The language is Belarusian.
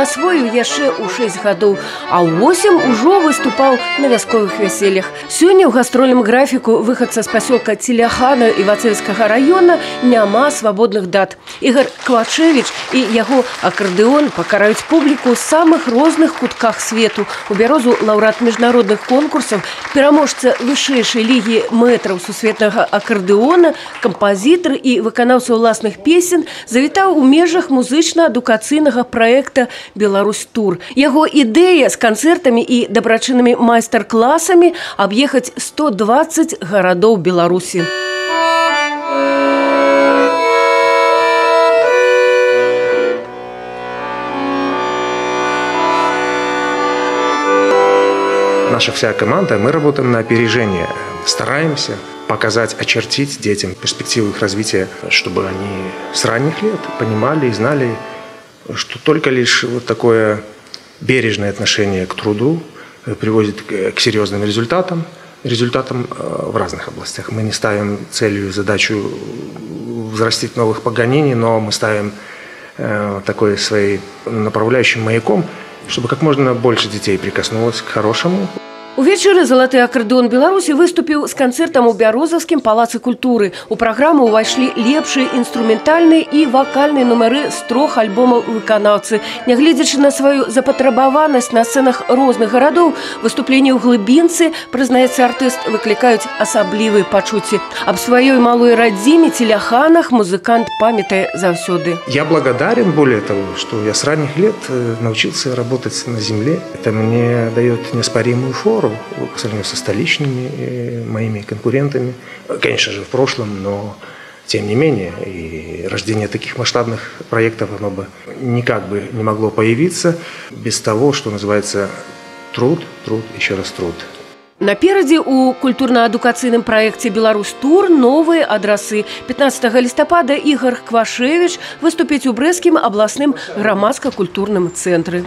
насвоіў яшчэ ў 6 гадоў, а ў 8 ужо выступаў на вясковых вяселлях. Сёння ў гастрольным графіку выхадца з пасёлка Целяхана Івацэўскага района няма свабодных дат. Ігор Квашевіч і яго акардэон пакараюць публіку з самых розных кутках свету. У Бярозу лаўрэат міжнародных конкурсаў, пераможца вышэйшай лігі мэтраў сусветнага акардэона, кампазітар і выканаўца ўласных песен завітаў у межах музычна-адукацыйнага праекта «Беларусь-тур». Яго ідэя з канцэртамі і дабрачыннымі майстар-класамі аб'ехаць 120 гарадоў Беларусі. Наша вся команда, мы работаем на опережение. Стараемся показать, очертить детям перспективы их развития, чтобы они с ранних лет понимали и знали, что только лишь вот такое бережное отношение к труду приводит к серьезным результатам в разных областях. Мы не ставим целью задачу взрастить новых Паганини, но мы ставим такой своей направляющим маяком, чтобы как можно больше детей прикоснулось к хорошему. Увечары залаты акардэон Беларусі выступіў з канцэртам у Бярозаўскім палацы культуры. У праграму ўвайшлі лепшыя інструментальныя і вакальныя нумары з 3 альбомаў выканаўцы. Нягледзячы на сваю запатрабаванасць на сцэнах розных гарадоў, выступленні ў глыбінцы, прызнаецца артыст, выклікаюць асаблівыя пачуцці. Аб сваёй малой радзіме Целяханах музыкант памятае заўсёды. Я благодарен, более того, что я с ранних лет научился работать на земле. Это мне дает неоспоримую фору по сравнению со столичными моими конкурентами. Конечно же, в прошлом, но тем не менее, и рождение таких масштабных проектов, оно бы никак бы не могло появиться без того, что называется труд, еще раз труд. Наперадзе у культурна-адукацыйным праекце «Беларусь-тур» новыя адрасы. 15 лістапада Ігор Квашевіч выступіць у Брэсцкім абласным грамадска-культурным цэнтры.